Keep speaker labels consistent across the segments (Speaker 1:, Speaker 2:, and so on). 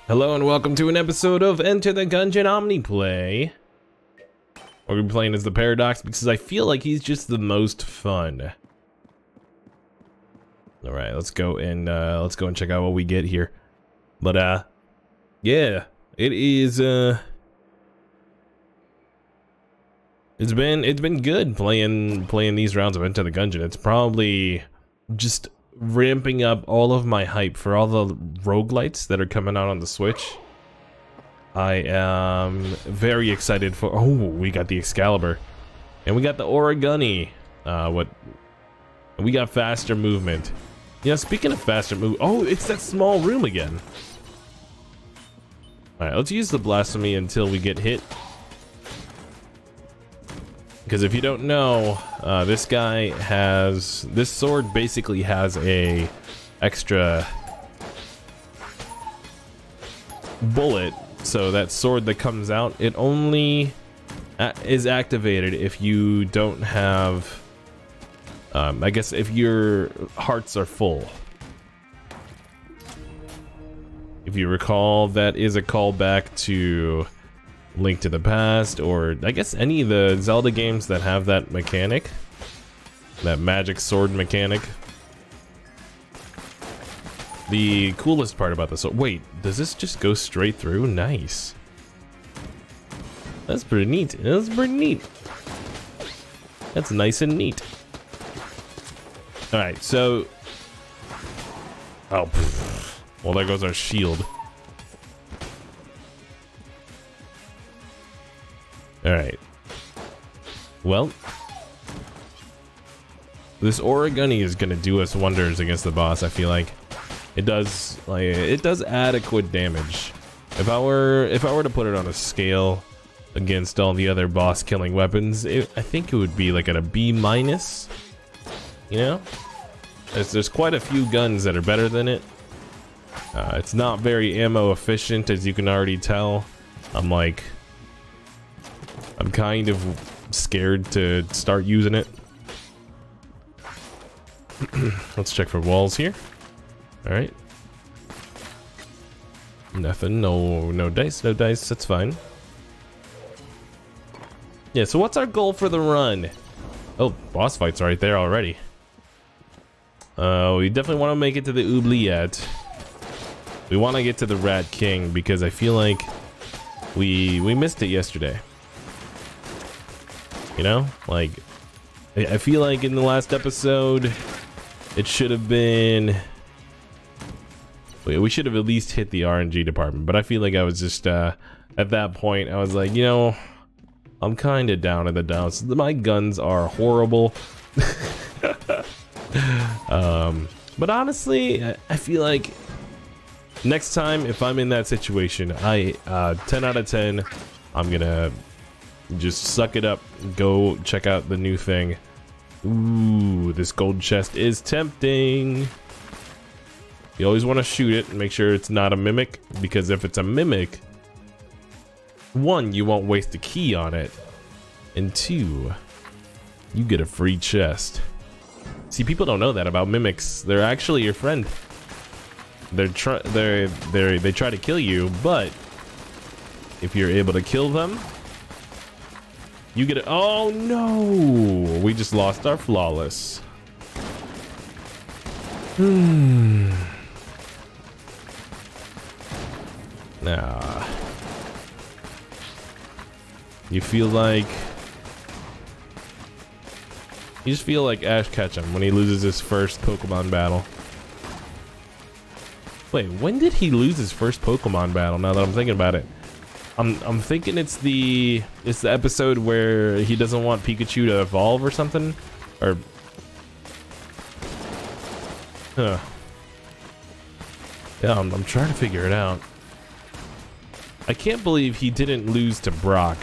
Speaker 1: Hello and welcome to an episode of Enter the Gungeon Omniplay. We're playing as the Paradox because I feel like he's just the most fun. All right, let's go and check out what we get here. But yeah, it is it's been good playing these rounds of Enter the Gungeon. It's probably just ramping up all of my hype for all the roguelites that are coming out on the Switch. I am very excited for. Oh, we got the Excalibur, and we got the Origami. We got faster movement. Yeah, speaking of faster move, oh, it's that small room again. All right, let's use the blasphemy until we get hit. Because if you don't know, this sword basically has a extra bullet. So that sword that comes out, it only is activated if you don't have, I guess if your hearts are full. If you recall, that is a callback to Link to the Past, or I guess any of the Zelda games that have that mechanic, that magic sword mechanic. The coolest part about this, wait, does this just go straight through? Nice. That's pretty neat. That's pretty neat. That's nice and neat. All right, so, oh, well, there goes our shield. Alright. Well, this Origami is gonna do us wonders against the boss, I feel like. It does adequate damage. If I were to put it on a scale against all the other boss killing weapons, I think it would be like at a B-. You know? There's quite a few guns that are better than it. It's not very ammo efficient, as you can already tell. I'm kind of scared to start using it. Let's check for walls here. Alright. Nothing, no dice, that's fine. Yeah, so what's our goal for the run? Oh, boss fight's right there already. We definitely want to make it to the oubliette. We want to get to the Rat King because I feel like we missed it yesterday. You know, like, I feel like in the last episode, it should have been, we should have at least hit the RNG department, but I feel like I was just, at that point, I was like, you know, I'm kind of down in the dumps. My guns are horrible. But honestly, I feel like next time, if I'm in that situation, 10 out of 10, I'm gonna just suck it up, go check out the new thing. Ooh, this gold chest is tempting. You always want to shoot it and make sure it's not a mimic, because if it's a mimic, one, you won't waste a key on it, and two, you get a free chest. See, people don't know that about mimics. They're actually your friend. They try to kill you, but if you're able to kill them, you get it. Oh no! We just lost our flawless. Nah. You just feel like Ash Ketchum when he loses his first Pokemon battle. Wait, when did he lose his first Pokemon battle? Now that I'm thinking about it. I'm thinking it's the episode where he doesn't want Pikachu to evolve or something, or yeah, I'm trying to figure it out. I can't believe he didn't lose to Brock,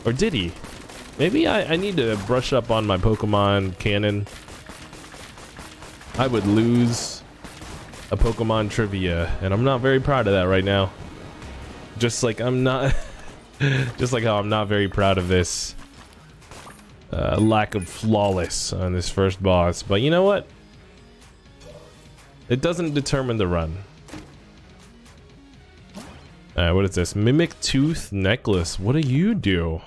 Speaker 1: or did he? Maybe I need to brush up on my Pokemon canon. I would lose a Pokemon trivia, and I'm not very proud of that right now. Just like I'm not, just like how I'm not very proud of this lack of flawless on this first boss. But you know what? It doesn't determine the run. What is this? Mimic Tooth Necklace. What do you do?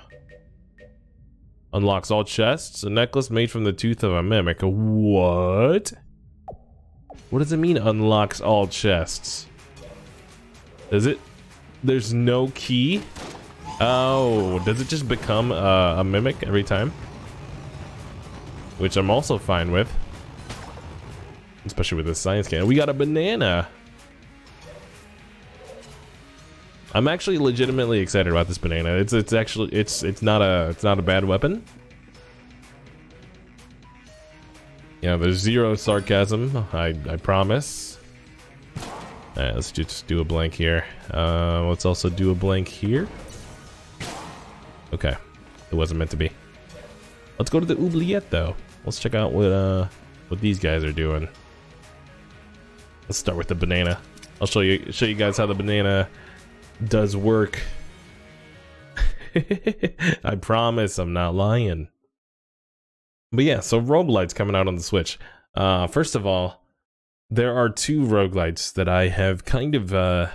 Speaker 1: Unlocks all chests. A necklace made from the tooth of a mimic. What? What does it mean, unlocks all chests? Does it? There's no key? Oh, does it just become a mimic every time? Which I'm also fine with. Especially with this science can. We got a banana. I'm actually legitimately excited about this banana. It's not a bad weapon. Yeah, there's zero sarcasm. I promise. Alright, let's just do a blank here. Let's also do a blank here. Okay, it wasn't meant to be. Let's go to the oubliette though. Let's check out what these guys are doing. Let's start with the banana. I'll show you guys how the banana does work. I promise I'm not lying. But yeah, so roguelites coming out on the Switch. First of all, there are 2 roguelites that I have kind of I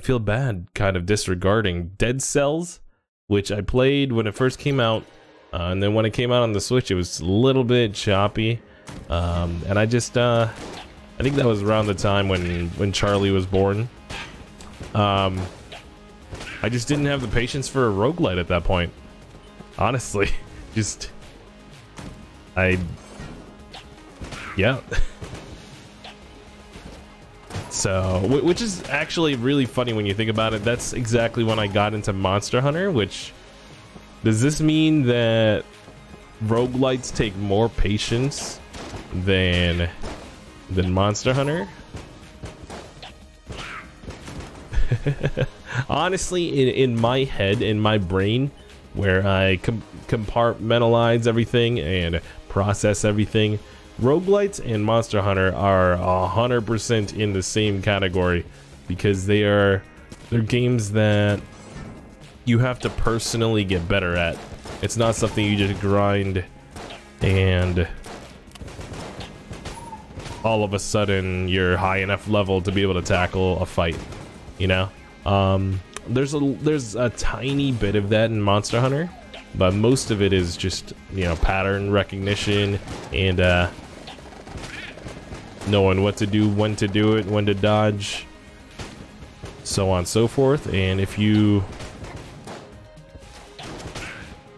Speaker 1: feel bad kind of disregarding. Dead Cells, which I played when it first came out, and then when it came out on the Switch it was a little bit choppy, and I just I think that was around the time when Charlie was born. I just didn't have the patience for a roguelite at that point. Honestly, yeah. So, which is actually really funny when you think about it. That's exactly when I got into Monster Hunter, which, does this mean that roguelites take more patience than Monster Hunter? Honestly, in my head, in my brain, where I compartmentalize everything and process everything, roguelites and Monster Hunter are 100% in the same category, because they're games that you have to personally get better at. It's not something you just grind and all of a sudden you're high enough level to be able to tackle a fight, you know? There's a tiny bit of that in Monster Hunter, but most of it is just, you know, pattern recognition and knowing what to do, when to do it, when to dodge, so on and so forth. And if you've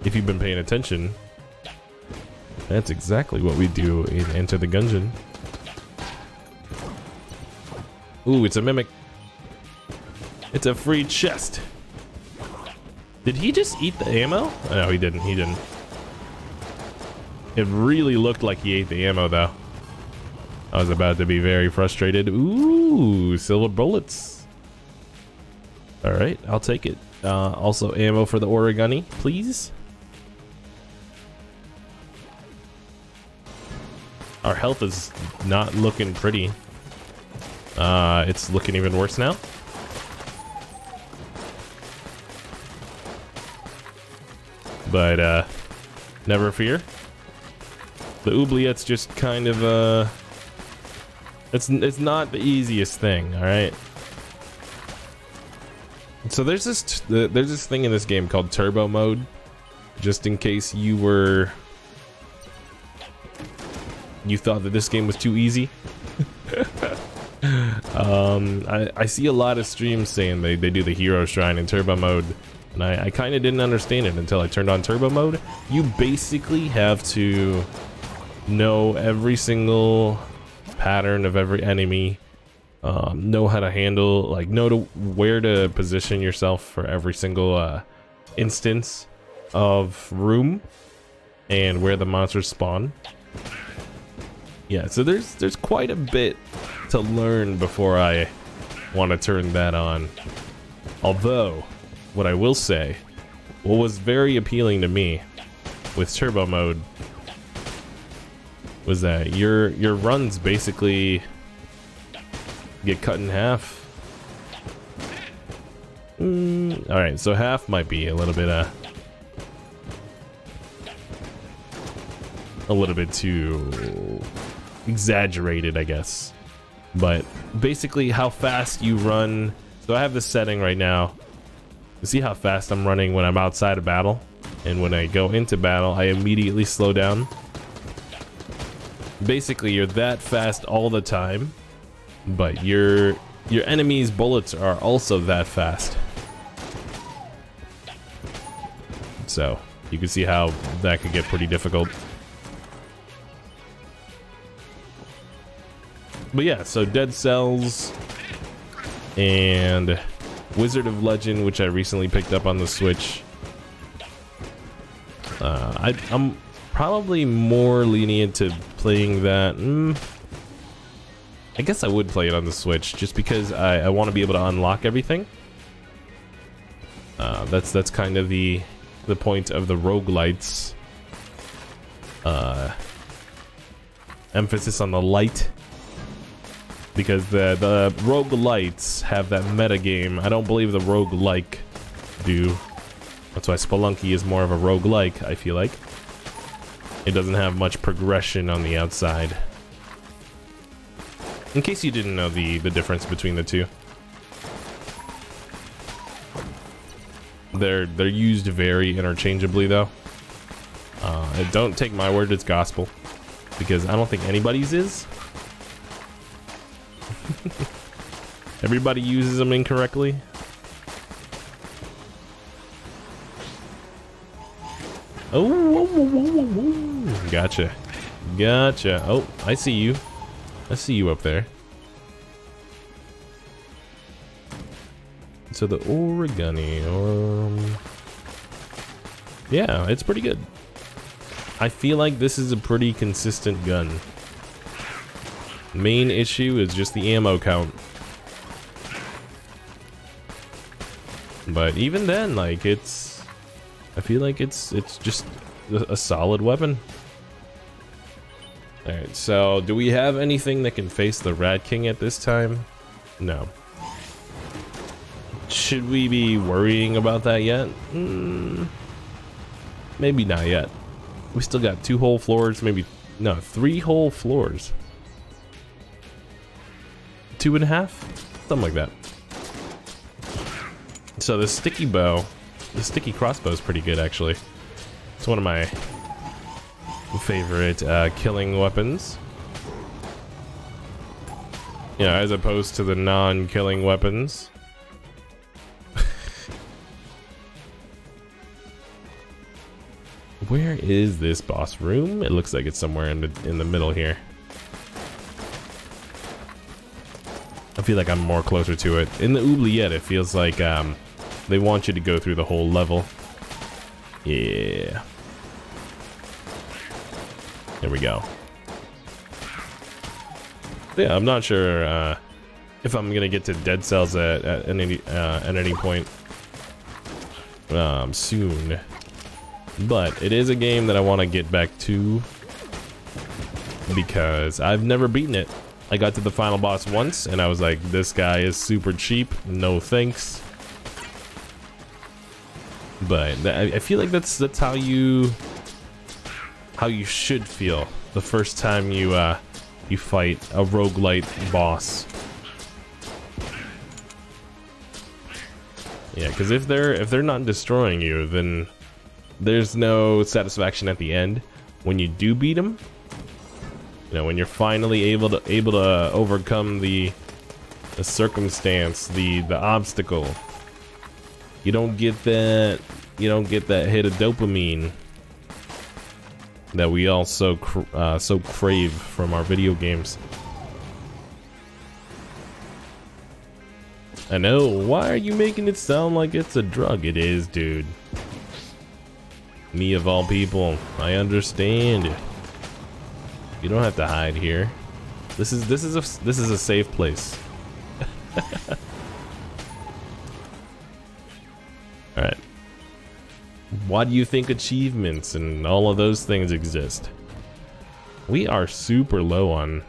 Speaker 1: been paying attention, that's exactly what we do in Enter the Gungeon. Ooh, it's a mimic. It's a free chest. Did he just eat the ammo? Oh, no, he didn't. He didn't. It really looked like he ate the ammo, though. I was about to be very frustrated. Ooh, silver bullets. All right, I'll take it. Also, ammo for the origami, please. Our health is not looking pretty. It's looking even worse now. But never fear. The oubliette's just kind of it's not the easiest thing, all right? So there's this thing in this game called turbo mode, just in case you thought that this game was too easy. I see a lot of streams saying they do the hero shrine in turbo mode, and I kind of didn't understand it until I turned on turbo mode. You basically have to know every single pattern of every enemy, know how to handle, like, where to position yourself for every single instance of room and where the monsters spawn. Yeah, so there's quite a bit to learn before I want to turn that on. Although, what I will say, what was very appealing to me with turbo mode was that your runs basically get cut in half. Alright, so half might be a little bit too exaggerated, I guess. But basically how fast you run So I have this setting right now. You see how fast I'm running when I'm outside of battle? And when I go into battle, I immediately slow down. Basically, you're that fast all the time, but your enemy's bullets are also that fast. So you can see how that could get pretty difficult. But yeah, so Dead Cells and Wizard of Legend, which I recently picked up on the Switch. I'm probably more lenient to playing that. I guess I would play it on the Switch just because I want to be able to unlock everything. That's kind of the point of the roguelites. Emphasis on the light. Because the roguelites have that meta game. I don't believe the roguelike do. That's why Spelunky is more of a roguelike, I feel like. It doesn't have much progression on the outside. In case you didn't know the difference between the two. They're used very interchangeably though. Don't take my word, it's gospel. Because I don't think anybody's is. Everybody uses them incorrectly. Oh, gotcha. Gotcha. Oh, I see you. I see you up there. So the origami, yeah, it's pretty good. I feel like this is a pretty consistent gun. Main issue is just the ammo count. But even then, like, I feel like it's just a solid weapon. Alright, so do we have anything that can face the Rat King at this time? No. Should we be worrying about that yet? Maybe not yet. We still got 2 whole floors, maybe, no, 3 whole floors. 2.5? Something like that. So the sticky bow, the sticky crossbow is pretty good actually. It's one of my favorite killing weapons. Yeah, as opposed to the non-killing weapons. Where is this boss room? It looks like it's somewhere in the middle here. I feel like I'm more closer to it. In the oubliette, it feels like they want you to go through the whole level. Yeah. There we go. Yeah, I'm not sure if I'm gonna get to Dead Cells at any point soon. But it is a game that I want to get back to because I've never beaten it. I got to the final boss once and I was like, this guy is super cheap, no thanks. But I feel like that's how you should feel the first time you fight a roguelite boss. Yeah, because if they're not destroying you, then there's no satisfaction at the end when you do beat them. You know, when you're finally able to overcome the circumstance, the obstacle. You don't get that hit of dopamine that we all so crave from our video games. I know, why are you making it sound like it's a drug? It is, dude. Me of all people, I understand. You don't have to hide here. This is a safe place. All right. Why do you think achievements and all of those things exist? We are super low on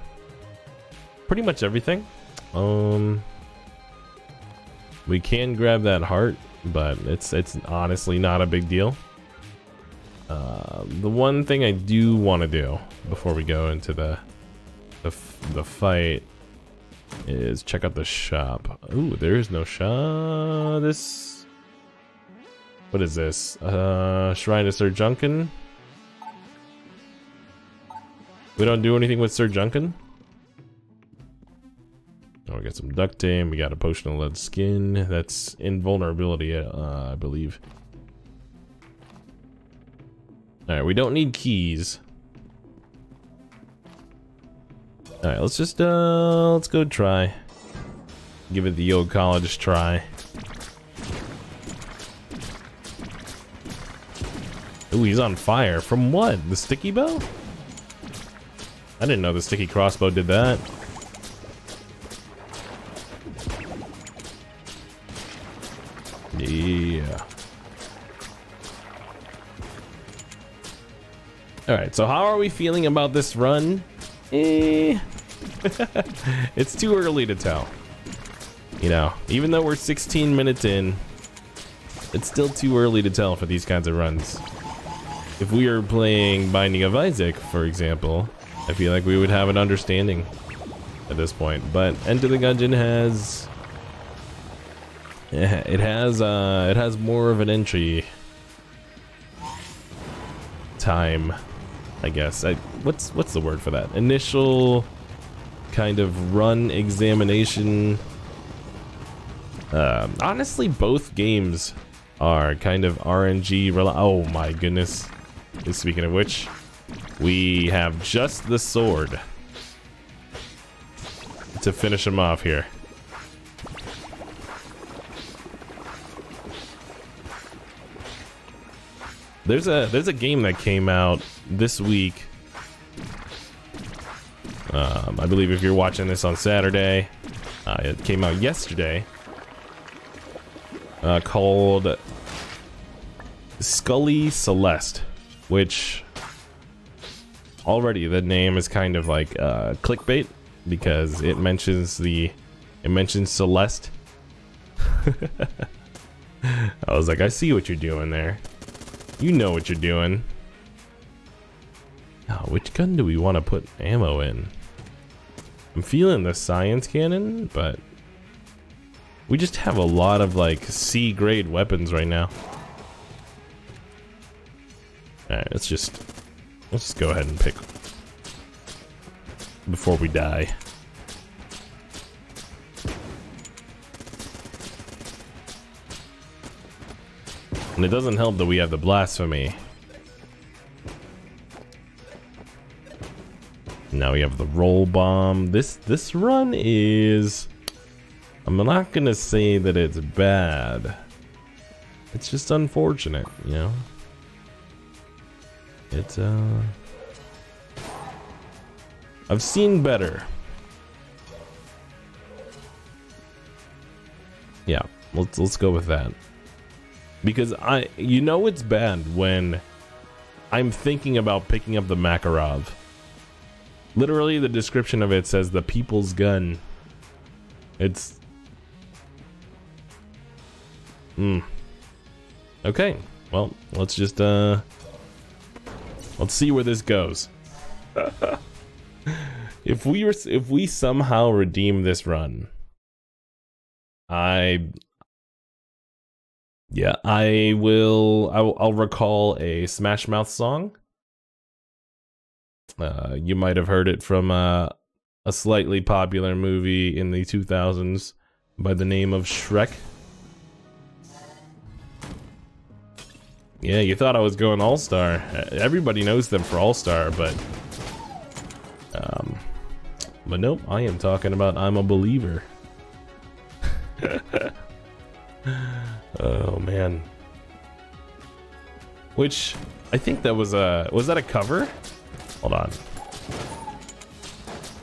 Speaker 1: pretty much everything. We can grab that heart, but it's honestly not a big deal. The one thing I do want to do before we go into the fight is check out the shop. Ooh, there is no shop. What is this? Shrine to Sir Junkin. We don't do anything with Sir Junkin. Oh, we got some duct tape. We got a potion of lead skin. That's invulnerability, I believe. Alright, we don't need keys. Alright, let's just, let's go try. Give it the old college try. Ooh, he's on fire. From what? The sticky bow? I didn't know the sticky crossbow did that. Yeah. Alright, so how are we feeling about this run? It's too early to tell. You know, even though we're 16 minutes in, it's still too early to tell for these kinds of runs. If we were playing Binding of Isaac, for example, I feel like we would have an understanding at this point. But Enter the Gungeon has... it has more of an entry time, I guess. What's the word for that? Initial kind of run examination. Honestly, both games are kind of RNG. Oh my goodness! Speaking of which, we have just the sword to finish him off here. There's a game that came out this week. I believe if you're watching this on Saturday, it came out yesterday. Called Scully Celeste, which already the name is kind of like clickbait because it mentions Celeste. I was like, I see what you're doing there. You know what you're doing. Oh, which gun do we want to put ammo in? I'm feeling the science cannon, but we just have a lot of like C-grade weapons right now. Alright, let's just go ahead and pick before we die. And it doesn't help that we have the blasphemy. Now we have the roll bomb. This run is... I'm not gonna say that it's bad. It's just unfortunate, you know? It's I've seen better. Yeah, let's go with that. Because you know it's bad when I'm thinking about picking up the Makarov. Literally, the description of it says the people's gun. It's... Okay, well, let's just, let's see where this goes. If we somehow redeem this run, I'll recall a Smash Mouth song. You might have heard it from a slightly popular movie in the 2000s by the name of Shrek. Yeah, you thought I was going All-Star. Everybody knows them for All-Star, but nope, I am talking about I'm a Believer. Oh man. Which I think that was that a cover? Hold on.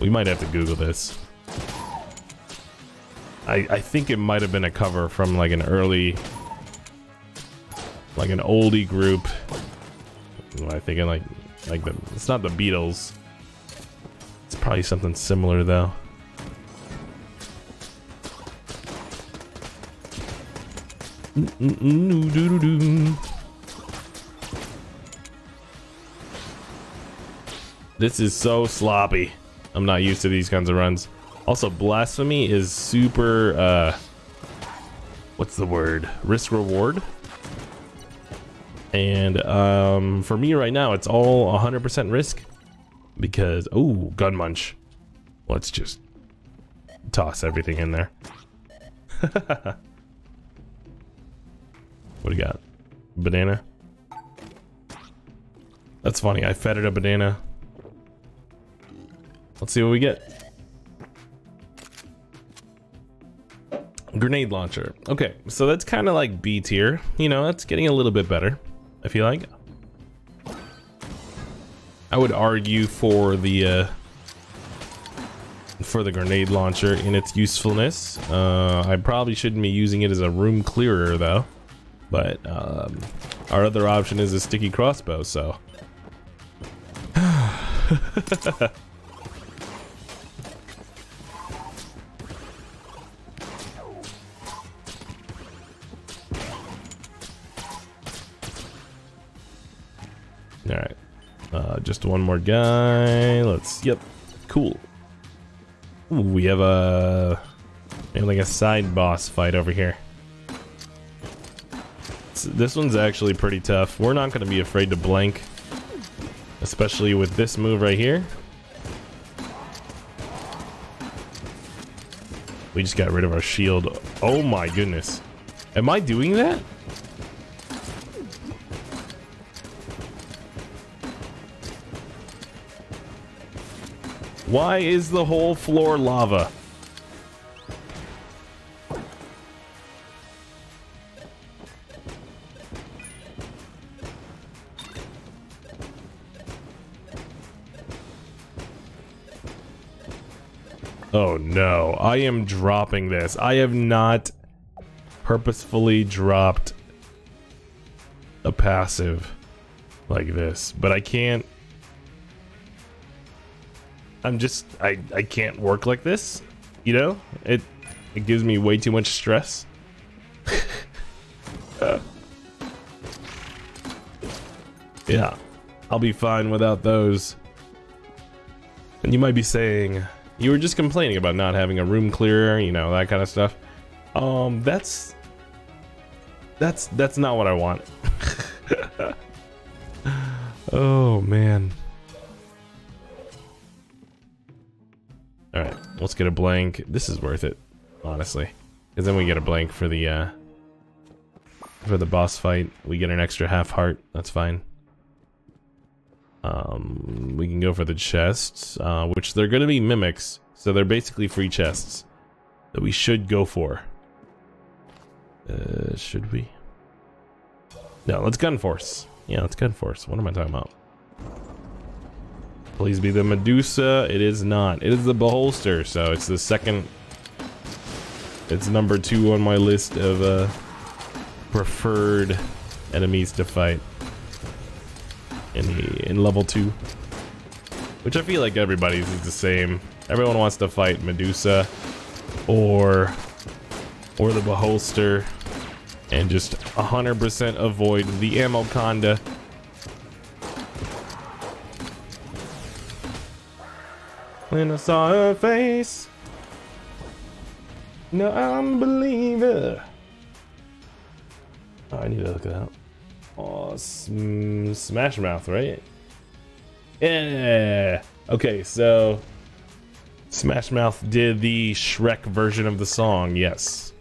Speaker 1: We might have to Google this. I think it might have been a cover from like an early, like an oldie group. I think it's not the Beatles. It's probably something similar though. This is so sloppy. I'm not used to these kinds of runs. Also, blasphemy is super, what's the word? Risk reward. And for me right now, it's all 100% risk because, oh, gun munch. Let's just toss everything in there. What do you got? Banana? That's funny. I fed it a banana. Let's see what we get. Grenade launcher. Okay, so that's kind of like B tier. You know, that's getting a little bit better, I feel like. I would argue for the grenade launcher in its usefulness. I probably shouldn't be using it as a room clearer though. But our other option is a sticky crossbow, so. Alright. Just one more guy. Let's, yep. Cool. Ooh, we have like a side boss fight over here. This one's actually pretty tough. We're not going to be afraid to blank, especially with this move right here. We just got rid of our shield. Oh my goodness. Am I doing that? Why is the whole floor lava? Oh no, I am dropping this. I have not purposefully dropped a passive like this, but I can't. I can't work like this, you know? It gives me way too much stress. Yeah, I'll be fine without those. And you might be saying, you were just complaining about not having a room clearer, you know, that kind of stuff. That's not what I want. Oh man. Alright, let's get a blank. This is worth it, honestly. Because then we get a blank for the boss fight. We get an extra half heart, that's fine. We can go for the chests, which they're gonna be mimics, so they're basically free chests that we should go for. Should we? No, let's gun force. Yeah, let's gun force. What am I talking about? Please be the Medusa. It is not. It is the Beholster, so it's the second. It's number 2 on my list of preferred enemies to fight in level 2. Which I feel like everybody's is the same. Everyone wants to fight Medusa or the Beholster and just 100% avoid the ammo conda. When I saw her face, no, I'm a believer. Oh, I need to look it up. Oh, Smash Mouth, right? Yeah. Okay, so Smash Mouth did the Shrek version of the song. Yes.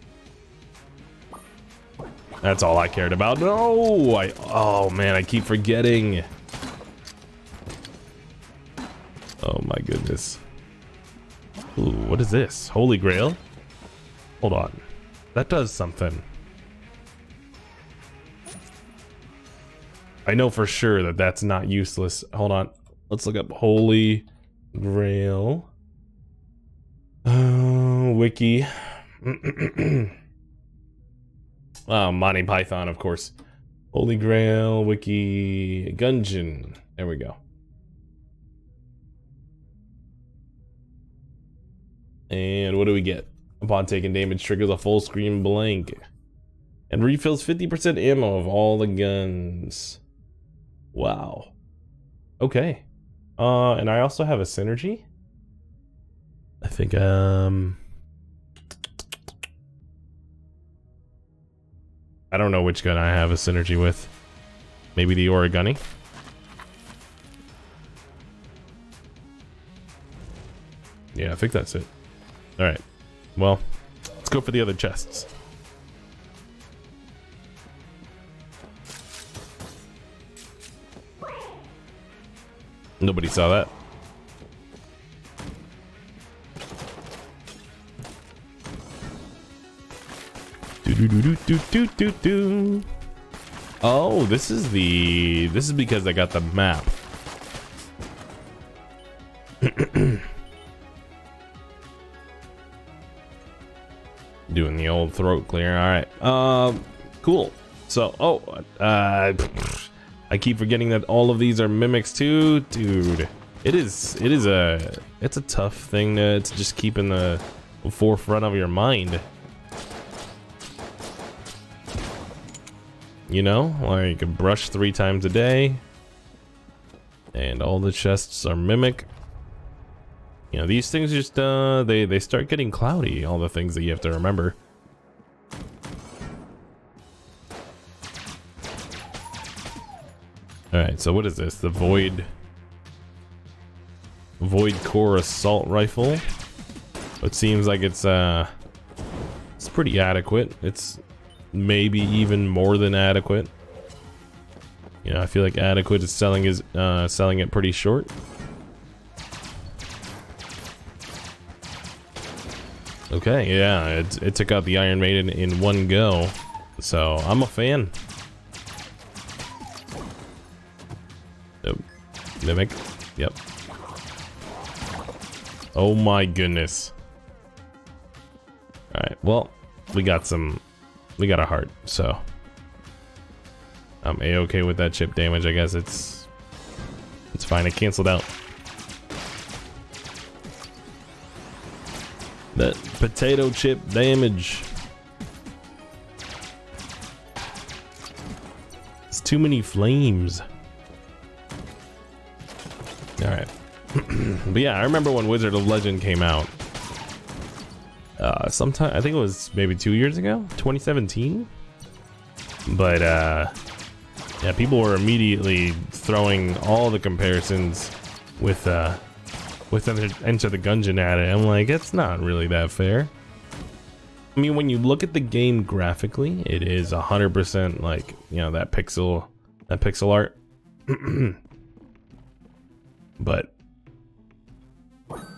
Speaker 1: That's all I cared about. No, oh man, I keep forgetting. Oh my goodness. Ooh, what is this? Holy Grail? Hold on. That does something. I know for sure that that's not useless. Hold on. Let's look up Holy Grail. Wiki. Monty Python, of course. Holy Grail, Wiki, Gungeon. There we go. And what do we get? Upon taking damage, triggers a full screen blank. And refills 50% ammo of all the guns. Wow. Okay. And I also have a synergy. I think I don't know which gun I have a synergy with. Maybe the origami. Yeah, I think that's it. Alright. Well, let's go for the other chests. Nobody saw that. Do. Oh, this is because I got the map. Doing the old throat clear. All right. Cool. So, I keep forgetting that all of these are mimics too, dude. It's a tough thing to just keep in the forefront of your mind. You know, like brush 3 times a day, and all the chests are mimic. You know, these things just they start getting cloudy. All the things that you have to remember. All right, so what is this? The void core assault rifle. It seems like it's pretty adequate. It's maybe even more than adequate. You know, I feel like adequate is selling it pretty short. Okay, yeah, it took out the Iron Maiden in one go, so I'm a fan. Oh, mimic, yep. Oh my goodness. All right, well, we got a heart, so I'm a-okay with that chip damage. I guess it's fine. It canceled out. That potato chip damage. It's too many flames. All right. But yeah, I remember when Wizard of Legend came out. Sometime, I think it was maybe 2 years ago, 2017. But yeah, people were immediately throwing all the comparisons with Enter the Gungeon at it. I'm like, it's not really that fair. I mean, when you look at the game graphically, it is 100% like, you know, that pixel art. But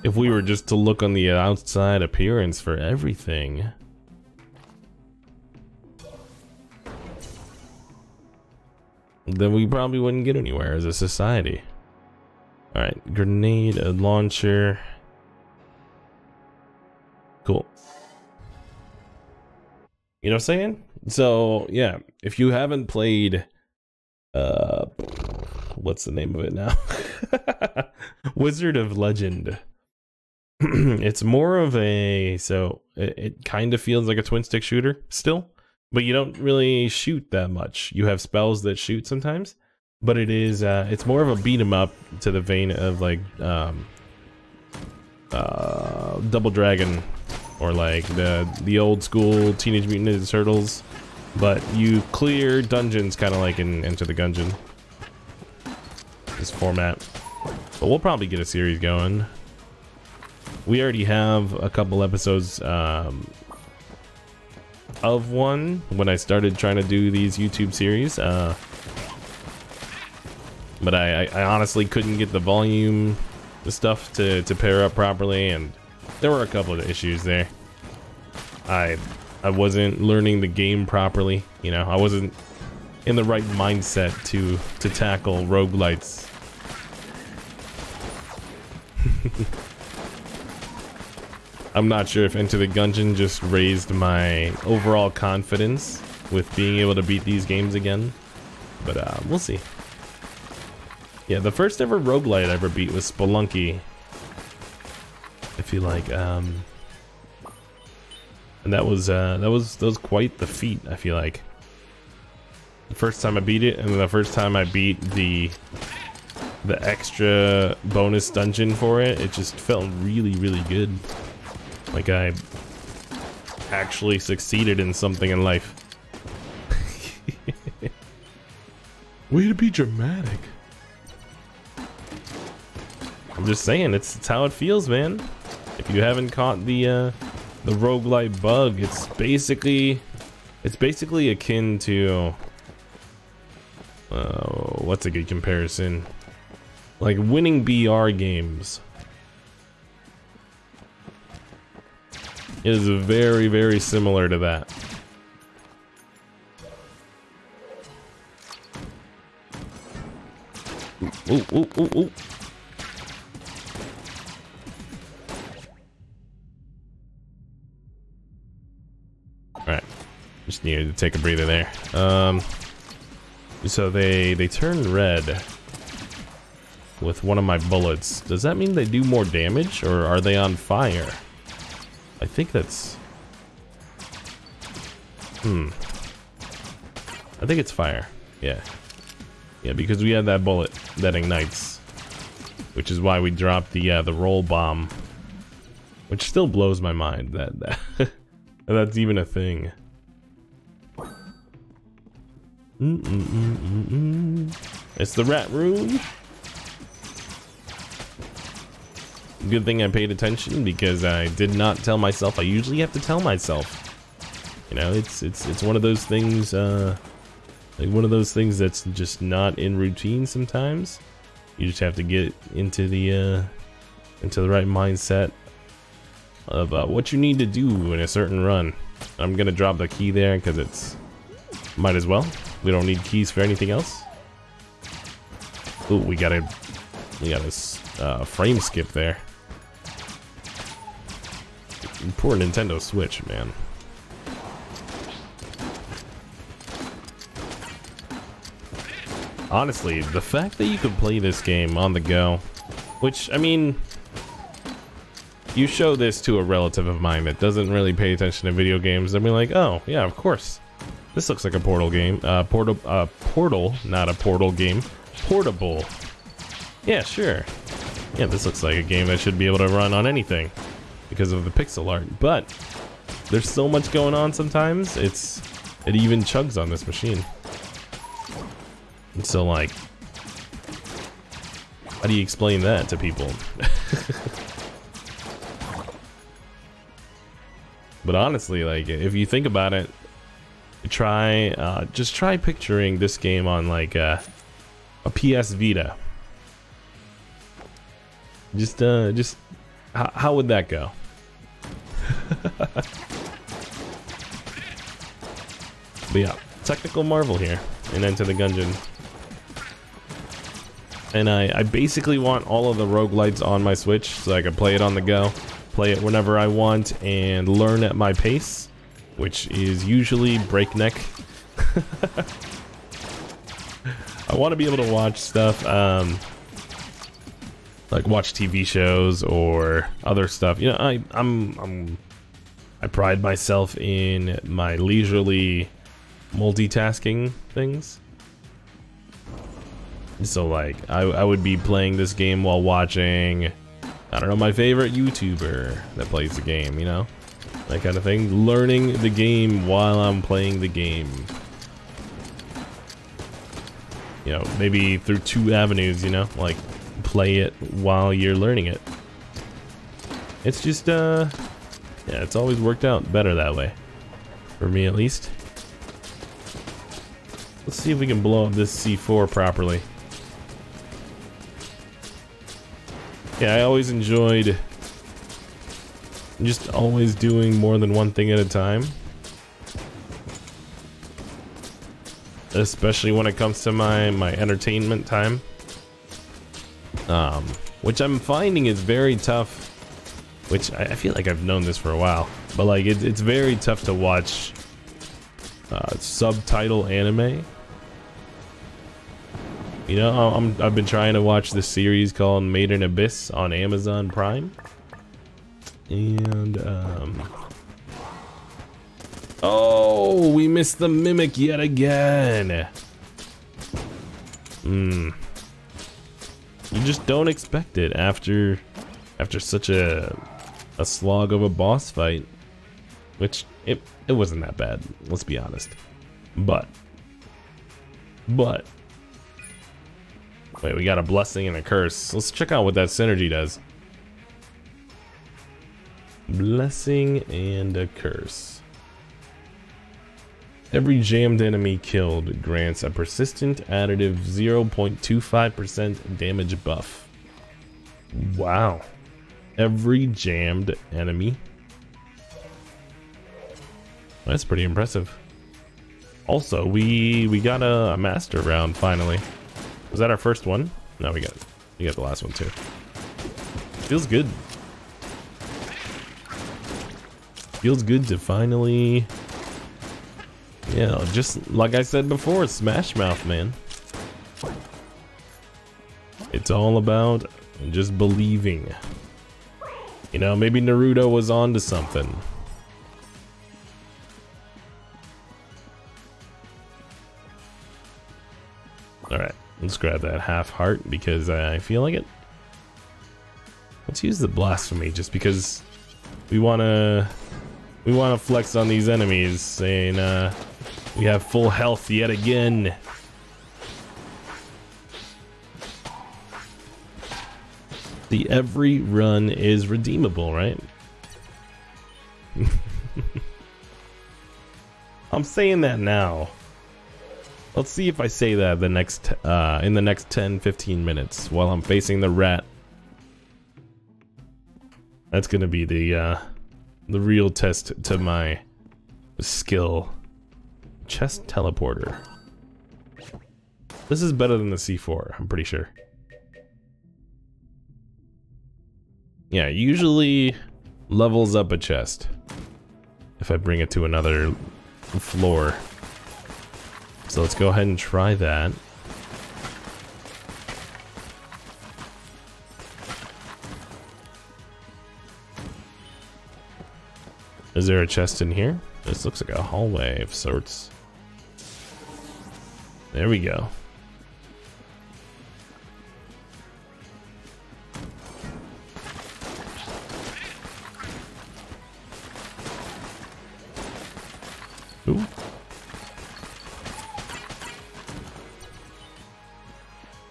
Speaker 1: if we were just to look on the outside appearance for everything, then we probably wouldn't get anywhere as a society. Alright, grenade, a launcher. Cool. You know what I'm saying? So, yeah, if you haven't played, what's the name of it now? Wizard of Legend. It's more of a, so it kind of feels like a twin stick shooter still, but you don't really shoot that much. You have spells that shoot sometimes, but it is it's more of a beat 'em up to the vein of like Double Dragon, or like the old school Teenage Mutant Ninja Turtles, but you clear dungeons kind of like in Enter the Gungeon. This format, but we'll probably get a series going. We already have a couple episodes of one when I started trying to do these YouTube series, but I honestly couldn't get the volume, the stuff to pair up properly, and there were a couple of issues there. I wasn't learning the game properly, you know. I wasn't in the right mindset to tackle roguelites. I'm not sure if Enter the Gungeon just raised my overall confidence with being able to beat these games again, but we'll see. Yeah, the first ever roguelite I ever beat was Spelunky, I feel like, and that was quite the feat, I feel like. The first time I beat it, and then the first time I beat the the extra bonus dungeon for it, it just felt really, really good. Like I actually succeeded in something in life. Way to be dramatic. I'm just saying, it's how it feels, man. If you haven't caught the roguelite bug, it's basically akin to what's a good comparison? Like winning BR games. It is very, very similar to that. Ooh, ooh, ooh, ooh. Alright. Just needed to take a breather there. So they turn red with one of my bullets. Does that mean they do more damage, or are they on fire? I think that's... I think it's fire. Yeah. Yeah, because we have that bullet that ignites. Which is why we dropped the roll bomb. Which still blows my mind that that's even a thing. It's the rat room. Good thing I paid attention, because I did not tell myself. I usually have to tell myself. You know, it's one of those things, like one of those things that's just not in routine sometimes. You just have to get into the right mindset of what you need to do in a certain run. I'm gonna drop the key there because it's might as well. We don't need keys for anything else. Ooh, we got a frame skip there. Poor Nintendo Switch, man. Honestly, the fact that you could play this game on the go, which, I mean, you show this to a relative of mine that doesn't really pay attention to video games, they'll be like, oh, yeah, of course. This looks like a Portal game. Portal, not a Portal game. Portable. Yeah, sure. Yeah, this looks like a game that should be able to run on anything because of the pixel art. But there's so much going on sometimes, it even chugs on this machine. And so, like, how do you explain that to people? But honestly, like, if you think about it, just try picturing this game on like a PS Vita. Just how would that go? But yeah, technical marvel here in Enter the Gungeon. And I basically want all of the roguelites on my Switch so I can play it on the go, play it whenever I want, and learn at my pace, which is usually breakneck. I want to be able to watch stuff, like watch TV shows or other stuff. You know, I pride myself in my leisurely multitasking things. So like, I would be playing this game while watching, I don't know, my favorite YouTuber that plays the game, you know? That kind of thing. Learning the game while I'm playing the game. You know, maybe through two avenues, you know? Like, play it while you're learning it. It's just, yeah, it's always worked out better that way. For me, at least. Let's see if we can blow up this C4 properly. Yeah, I always enjoyed just always doing more than one thing at a time. Especially when it comes to my entertainment time. Which I'm finding is very tough. Which I feel like I've known this for a while. But like, it's very tough to watch subtitle anime. You know, I've been trying to watch this series called Made in Abyss on Amazon Prime. And, oh, we missed the mimic yet again. You just don't expect it after such a slog of a boss fight, which it wasn't that bad, let's be honest. But wait, we got a blessing and a curse. Let's check out what that synergy does. Blessing and a curse. Every jammed enemy killed grants a persistent additive 0.25% damage buff. Wow. Every jammed enemy. That's pretty impressive. Also, we got a master round finally. Was that our first one? No, we got the last one too. Feels good. Feels good to finally, yeah, just like I said before, Smash Mouth, man. It's all about just believing. You know, maybe Naruto was onto something. Alright, let's grab that half heart because I feel like it. Let's use the blasphemy just because we wanna flex on these enemies, saying we have full health yet again. The every run is redeemable, right? I'm saying that now. Let's see if I say that the next in the next 10-15 minutes while I'm facing the rat. That's gonna be the real test to my skill. Chest teleporter. This is better than the C4, I'm pretty sure. Yeah, usually levels up a chest if I bring it to another floor. So let's go ahead and try that. Is there a chest in here? This looks like a hallway of sorts. There we go. Ooh.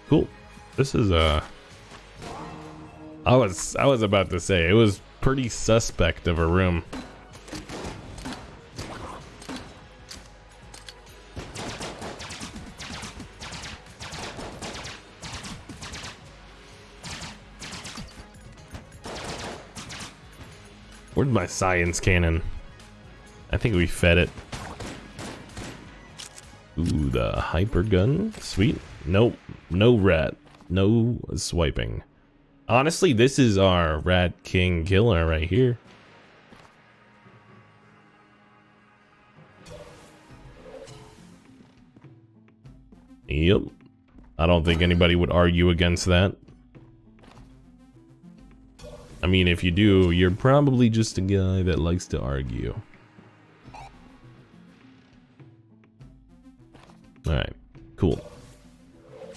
Speaker 1: Cool. This is I was about to say it was pretty suspect of a room. Where's my science cannon? I think we fed it. Ooh, the hyper gun. Sweet. Nope. No rat. No swiping. Honestly, this is our rat king killer right here. Yep. I don't think anybody would argue against that. I mean, if you do, you're probably just a guy that likes to argue. Alright, cool.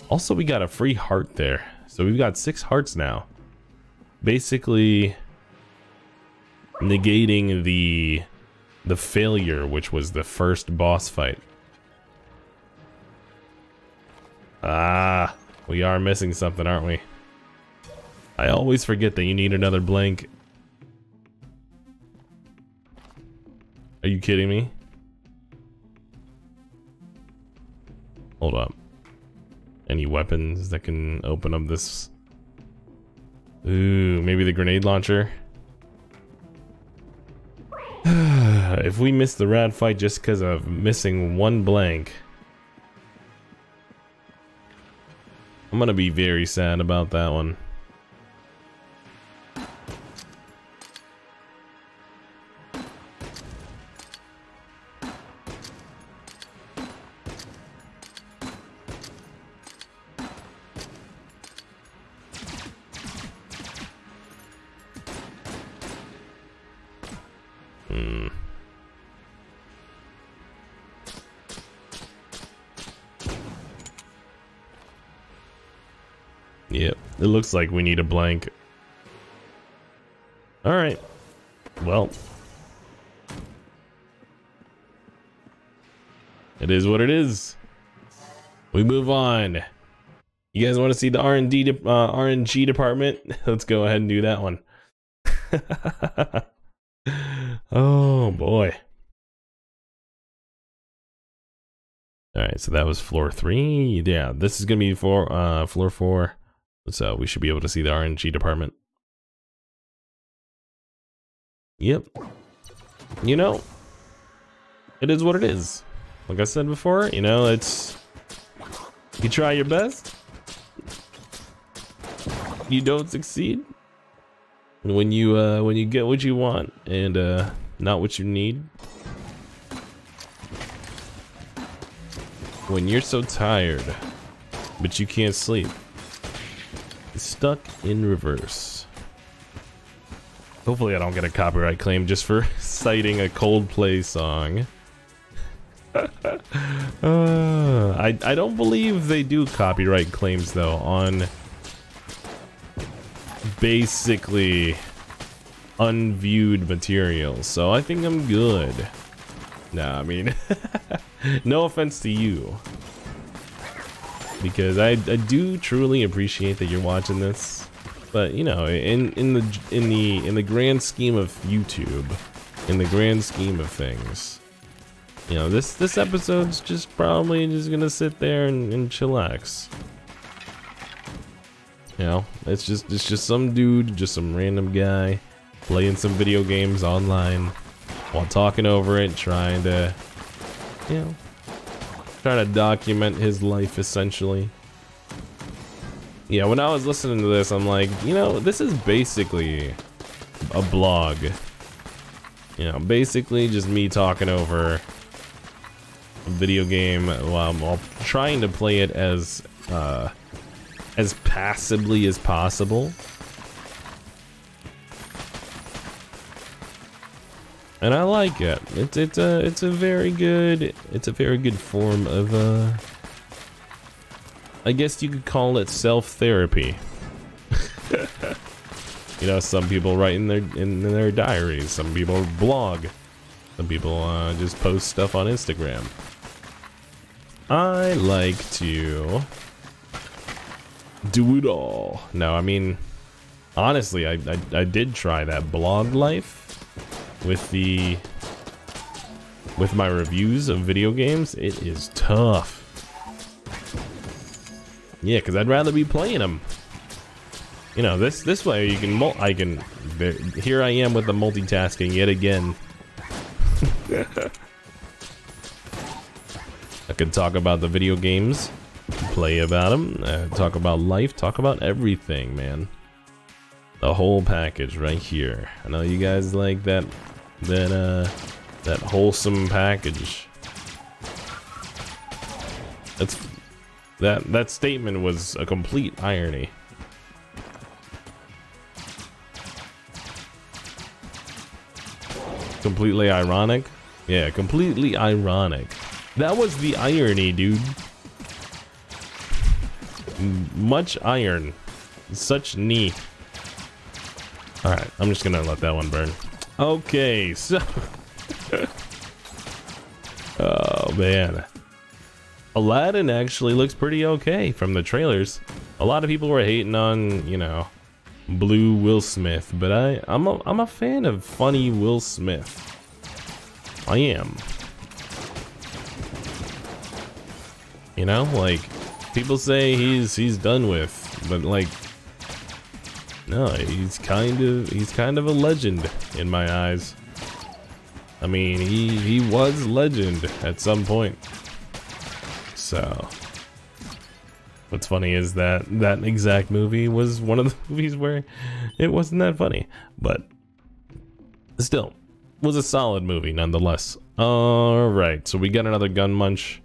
Speaker 1: Also, we got a free heart there. So we've got 6 hearts now. Basically negating the failure, which was the first boss fight. Ah, we are missing something, aren't we? I always forget that you need another blank. Are you kidding me? Hold up. Any weapons that can open up this? Ooh, maybe the grenade launcher? If we miss the rat fight just because of missing one blank, I'm gonna be very sad about that one. Yep, it looks like we need a blank. Alright. Well. It is what it is. We move on. You guys want to see the RNG department? Let's go ahead and do that one. Oh boy. Alright, so that was floor 3. Yeah, this is gonna be for floor 4. So we should be able to see the RNG department. Yep. You know, it is what it is. Like I said before, you know, it's, you try your best, you don't succeed. And when you get what you want and not what you need, when you're so tired but you can't sleep, it's stuck in reverse. Hopefully I don't get a copyright claim just for citing a Coldplay song. I don't believe they do copyright claims though on basically unviewed material, so I think I'm good. Nah, I mean, no offense to you, because I do truly appreciate that you're watching this, but you know, in the grand scheme of YouTube, in the grand scheme of things, you know, this episode's just probably just gonna sit there and chillax. You know, it's just some dude, just some random guy playing some video games online while talking over it, trying to, you know, trying to document his life essentially. Yeah, when I was listening to this, I'm like, you know, this is basically a blog. You know, basically just me talking over a video game while trying to play it as passively as possible. And I like it. It's a very good form of I guess you could call it self-therapy. You know, some people write in their diaries, some people blog, some people just post stuff on Instagram. I like to do it all. No, I mean, honestly, I did try that blog life with my reviews of video games. It is tough. Yeah, because I'd rather be playing them. You know, this way you can here I am with the multitasking yet again. I could talk about the video games, play about them, talk about life, talk about everything, man. The whole package right here. I know you guys like that wholesome package. That statement was a complete irony. Completely ironic? Yeah, completely ironic. That was the irony, dude. Much iron. Such knee. Alright, I'm just gonna let that one burn. Okay, so... oh, man. Aladdin actually looks pretty okay from the trailers. A lot of people were hating on, you know, blue Will Smith, but I'm a fan of funny Will Smith. I am. You know, like, people say he's done with, but like, no, he's kind of a legend in my eyes. I mean, he was legend at some point. So, what's funny is that exact movie was one of the movies where it wasn't that funny, but still was a solid movie nonetheless. All right, so we got another gun munch.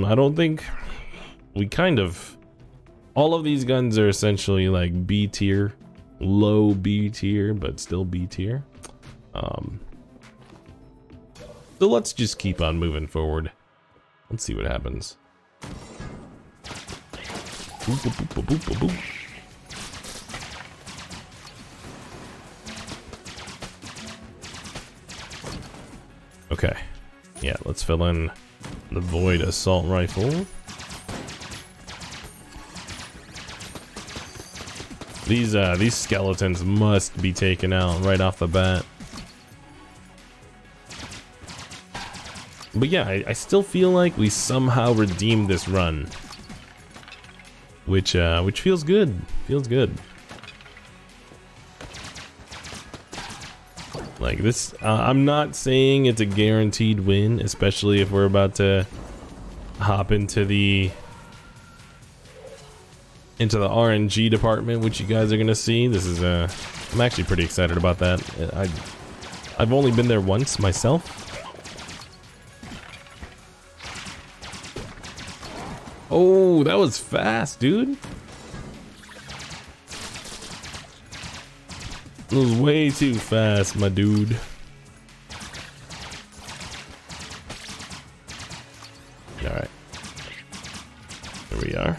Speaker 1: I don't think we all of these guns are essentially like B tier, low B tier, but still B tier. So let's just keep on moving forward. Let's see what happens. Okay. Yeah, let's fill in the void assault rifle. These skeletons must be taken out right off the bat. But yeah, I still feel like we somehow redeemed this run, which feels good. Feels good. Like this, I'm not saying it's a guaranteed win, especially if we're about to hop into the RNG department, which you guys are gonna see. This is I'm actually pretty excited about that. I've only been there once myself. Oh, that was fast, dude. It was way too fast, my dude. Alright. Here we are.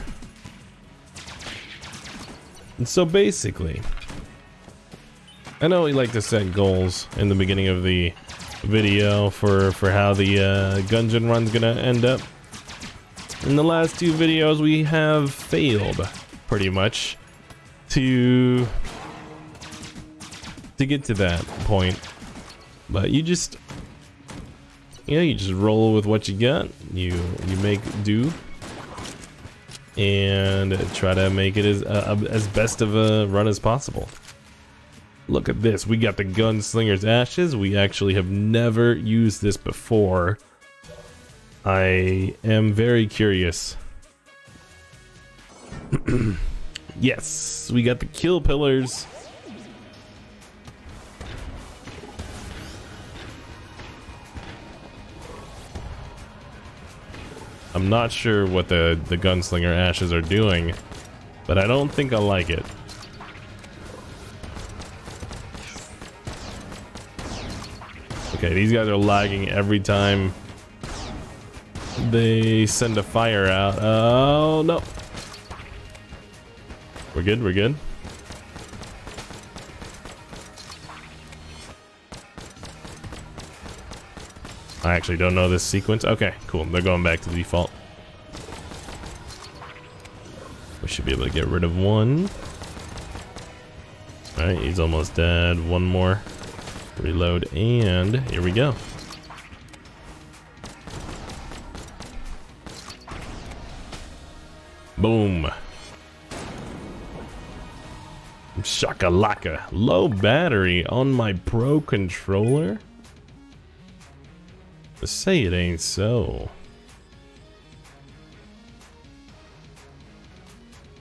Speaker 1: And so basically, I know we like to set goals in the beginning of the video for how the Gungeon run's gonna end up. In the last two videos, we have failed, pretty much, to get to that point. But you just roll with what you got. You make do and try to make it as best of a run as possible. Look at this, we got the Gunslinger's Ashes. We actually have never used this before. I am very curious. Yes, we got the kill pillars. I'm not sure what the Gunslinger Ashes are doing, but I don't think I like it. Okay, these guys are lagging every time they send a fire out. Oh no. We're good, we're good. I actually don't know this sequence. Okay, cool. They're going back to default. We should be able to get rid of one. Alright, he's almost dead. One more. Reload, and here we go. Boom. Shakalaka. Low battery on my Pro controller? Say it ain't so.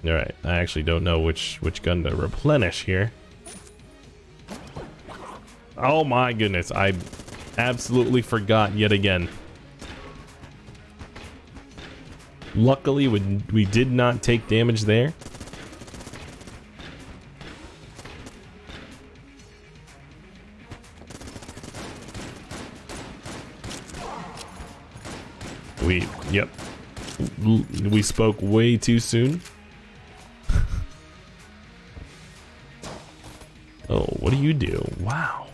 Speaker 1: Alright, I actually don't know which gun to replenish here. Oh my goodness, I absolutely forgot yet again. Luckily, we did not take damage there. Yep. We spoke way too soon. Oh, what do you do? Wow.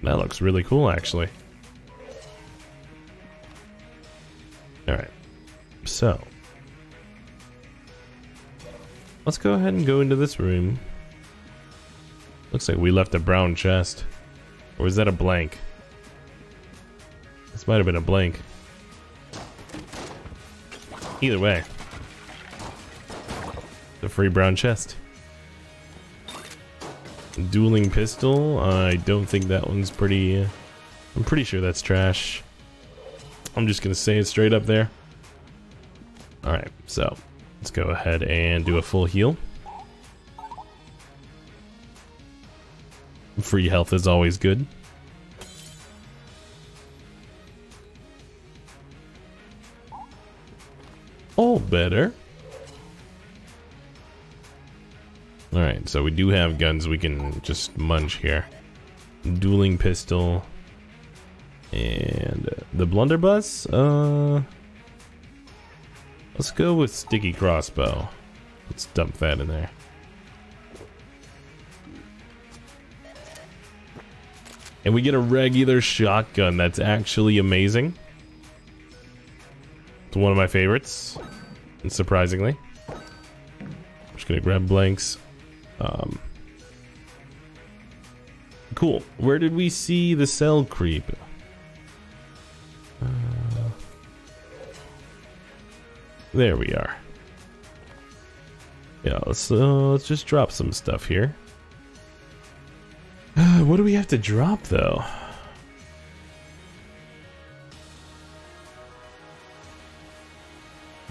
Speaker 1: That looks really cool, actually. Alright. So. Let's go ahead and go into this room. Looks like we left a brown chest. Or is that a blank? This might have been a blank. Either way, the free brown chest. Dueling pistol. I don't think that one's pretty. I'm pretty sure that's trash. I'm just gonna say it straight up there. All right, so let's go ahead and do a full heal. Free health is always good. All better. Alright, so we do have guns we can just munch here. Dueling pistol. And the blunderbuss? Let's go with sticky crossbow. Let's dump that in there. And we get a regular shotgun. That's actually amazing. It's one of my favorites. And surprisingly. I'm just gonna grab blanks. Cool. Where did we see the cell creep? There we are. Yeah, let's just drop some stuff here. What do we have to drop though?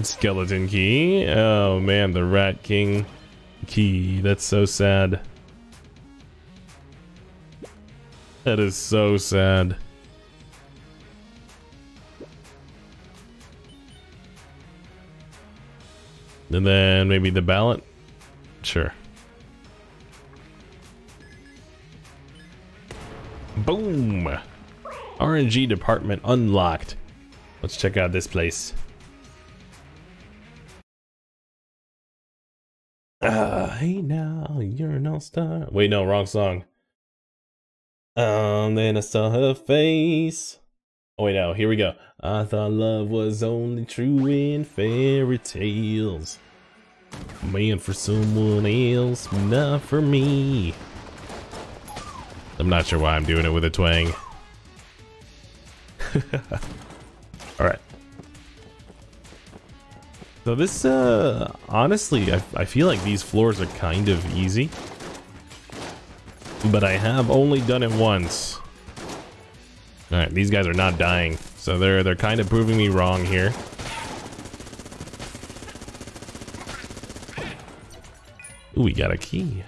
Speaker 1: Skeleton key. Oh man, the Rat King key. That's so sad. That is so sad. And then maybe the ballot? Sure. Boom! RNG department unlocked. Let's check out this place. Hey now, you're an all-star. Wait, no, wrong song. Then I saw her face. Oh wait, no, here we go. I thought love was only true in fairy tales. Man for someone else, not for me. I'm not sure why I'm doing it with a twang. Alright. So this, honestly, I feel like these floors are kind of easy. But I have only done it once. Alright, these guys are not dying. So they're kind of proving me wrong here. Ooh, we got a key.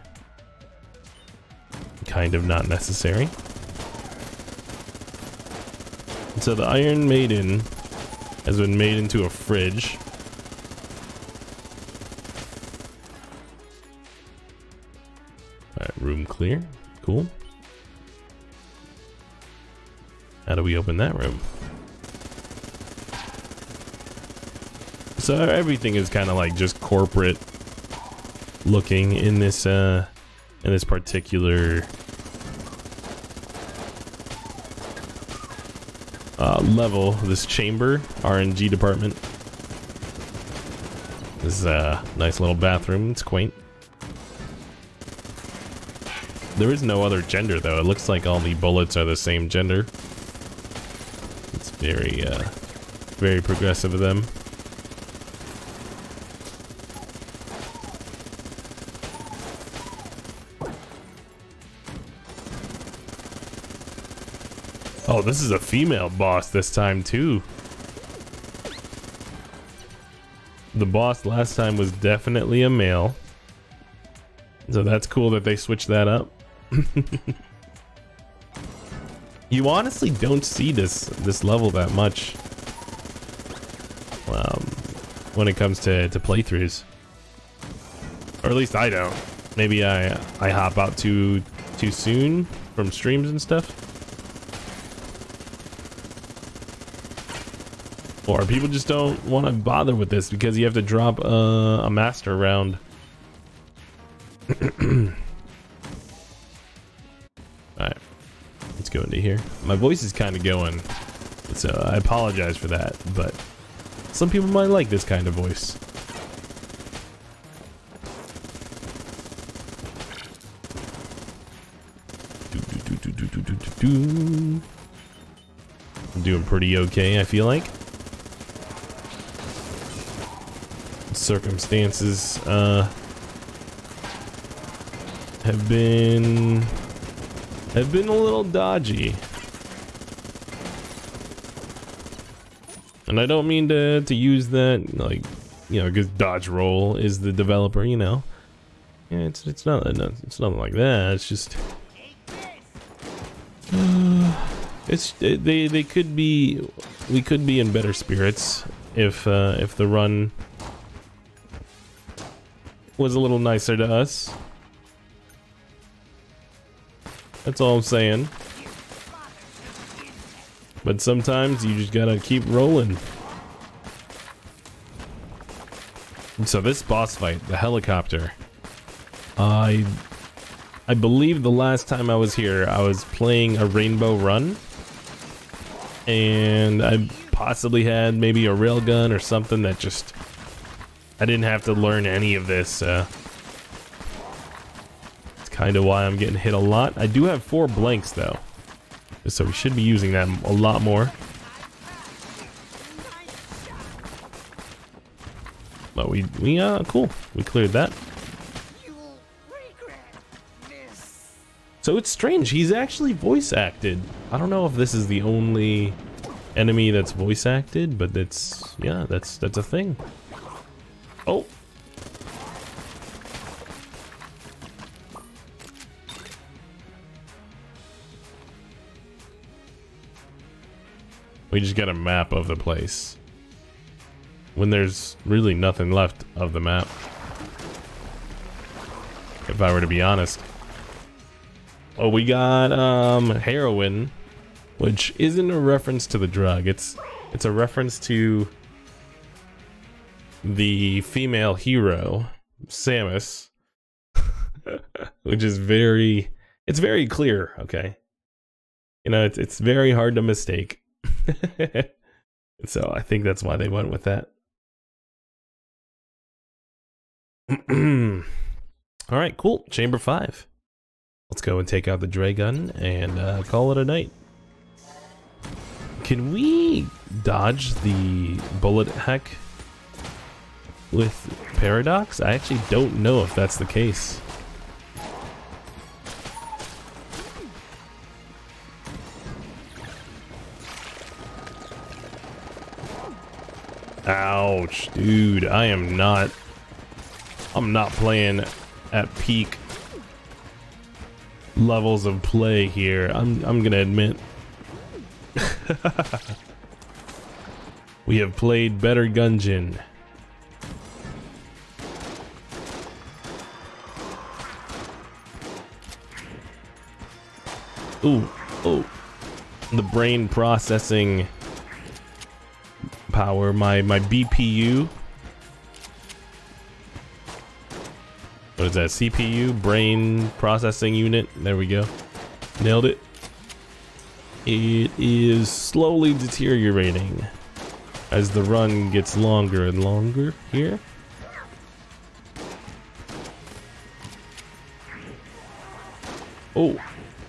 Speaker 1: Kind of not necessary. So the Iron Maiden has been made into a fridge. Alright, room clear. Cool. How do we open that room? So everything is kind of like just corporate looking in this particular level, this chamber, RNG department. This is a nice little bathroom. It's quaint. There is no other gender though. It looks like all the bullets are the same gender. It's very, very progressive of them. Oh, this is a female boss this time too. The boss last time was definitely a male. So that's cool that they switched that up. You honestly don't see this level that much when it comes to playthroughs, or at least I don't. Maybe I hop out too soon from streams and stuff, or people just don't want to bother with this because you have to drop a master round. Alright, let's go into here. My voice is kind of going, so I apologize for that, but some people might like this kind of voice. I'm doing pretty okay, I feel like. Circumstances have been a little dodgy, and I don't mean to use that, like, you know, because Dodge Roll is the developer, you know. Yeah, it's nothing like that. It's just they could be, we could be in better spirits if the run was a little nicer to us. That's all I'm saying. But sometimes you just gotta keep rolling. So this boss fight, the helicopter, I believe the last time I was here, I was playing a Rainbow Run, and I possibly had maybe a railgun or something that just, I didn't have to learn any of this. It's kind of why I'm getting hit a lot. I do have 4 blanks though, so we should be using them a lot more. But cool. We cleared that. So it's strange. He's actually voice acted. I don't know if this is the only enemy that's voice acted, but that's, yeah, that's a thing. Oh. We just got a map of the place when there's really nothing left of the map, if I were to be honest. Oh, we got heroin, which isn't a reference to the drug. It's a reference to the female hero, Samus, which is very clear, okay? You know, it's very hard to mistake. So I think that's why they went with that. All right, cool. Chamber 5. Let's go and take out the Dray gun and call it a night. Can we dodge the bullet heck with Paradox? I actually don't know if that's the case. Ouch, dude. I'm not playing at peak levels of play here. I'm gonna admit. We have played better Gungeon. Ooh, oh. The brain processing power, my BPU. What is that? CPU, brain processing unit. There we go. Nailed it. It is slowly deteriorating as the run gets longer and longer here. Oh,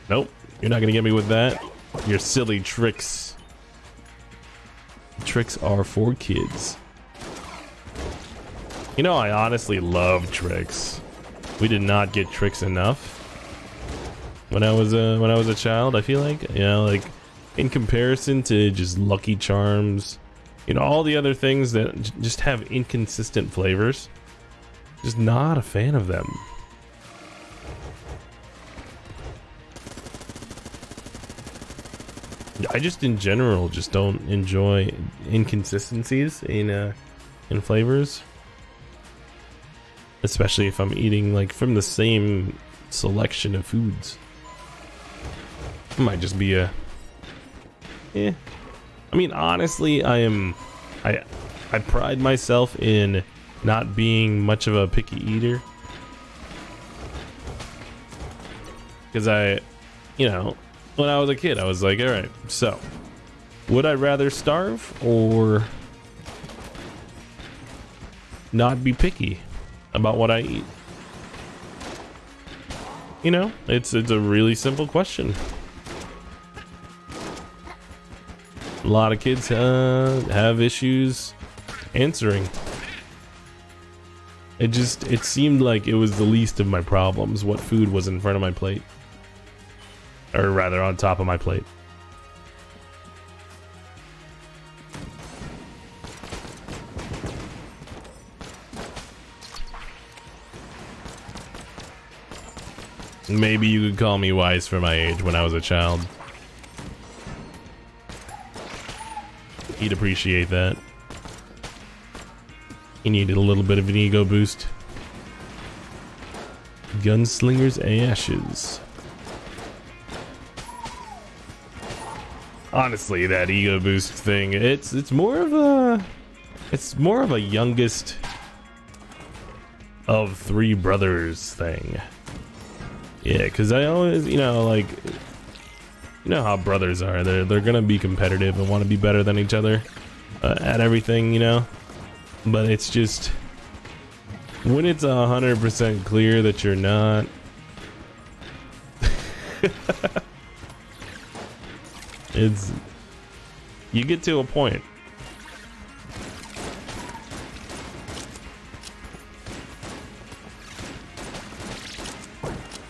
Speaker 1: nope. You're not gonna get me with that. Your silly tricks. Tricks are for kids. You know, I honestly love tricks. We did not get tricks enough when I was a child. I feel like, you know, like in comparison to just Lucky Charms, you know, all the other things that just have inconsistent flavors. Just not a fan of them. I just in general just don't enjoy inconsistencies in flavors, especially if I'm eating like from the same selection of foods. It might just be a I mean, honestly, I pride myself in not being much of a picky eater, because you know, when I was a kid, I was like, all right, so would I rather starve or not be picky about what I eat? You know, it's a really simple question. A lot of kids have issues answering. It seemed like it was the least of my problems what food was in front of my plate. Or rather, on top of my plate. Maybe you could call me wise for my age when I was a child. He'd appreciate that. He needed a little bit of an ego boost. Gunslinger's ashes. Honestly, that ego boost thing, it's more of a youngest of three brothers thing. Yeah, because I always, you know, like, you know how brothers are. They're gonna be competitive and want to be better than each other at everything, you know. But it's just when it's 100% clear that you're not. It's, you get to a point.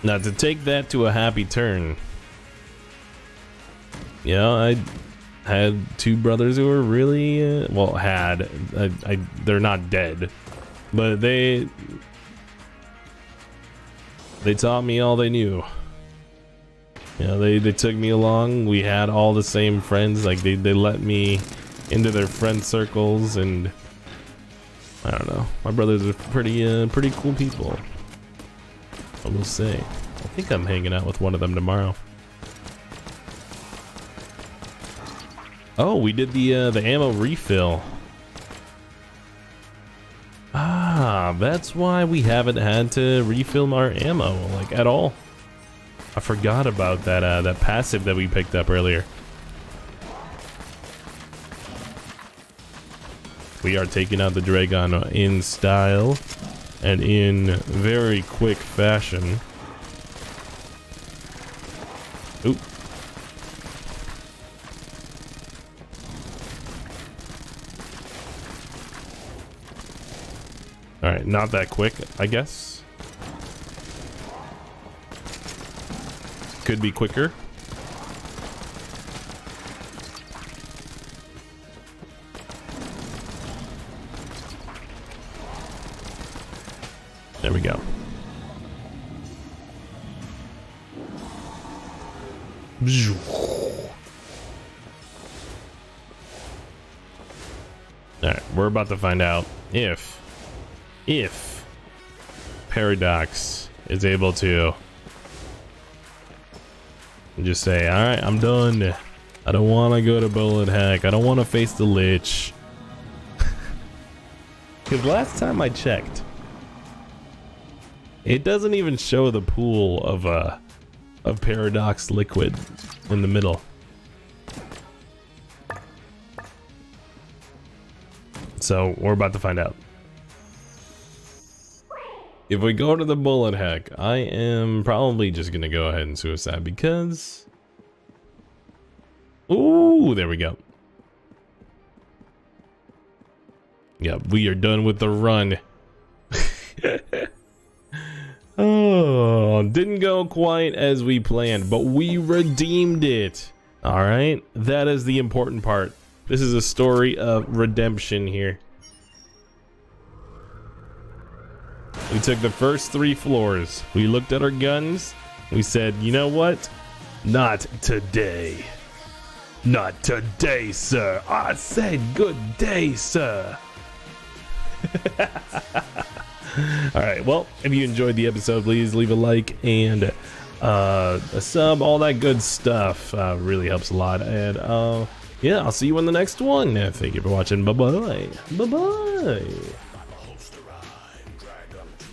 Speaker 1: Now to take that to a happy turn, you know, I had two brothers who were really, well, they're not dead, but they taught me all they knew. You know, they took me along. We had all the same friends. Like they let me into their friend circles, and I don't know. My brothers are pretty cool people, I will say. I think I'm hanging out with one of them tomorrow. Oh, we did the ammo refill. Ah, that's why we haven't had to refill our ammo like at all. I forgot about that that passive that we picked up earlier. We are taking out the Dragon in style and in very quick fashion. Oop. All right, not that quick, I guess. Could be quicker. There we go. Alright, we're about to find out if Paradox is able to just say, alright, I'm done. I don't want to go to Bullet Heck. I don't want to face the Lich. Because last time I checked, it doesn't even show the pool of Paradox liquid in the middle. So we're about to find out. If we go to the Bullet Heck, I am probably just gonna go ahead and suicide because... Ooh, there we go. Yep, we are done with the run. Oh, didn't go quite as we planned, but we redeemed it. Alright, that is the important part. This is a story of redemption here. We took the first 3 floors. We looked at our guns. We said, you know what? Not today. Not today, sir. I said good day, sir. Alright, well, if you enjoyed the episode, please leave a like and a sub, all that good stuff. Really helps a lot. And yeah, I'll see you in the next one. Thank you for watching. Bye-bye. Bye-bye.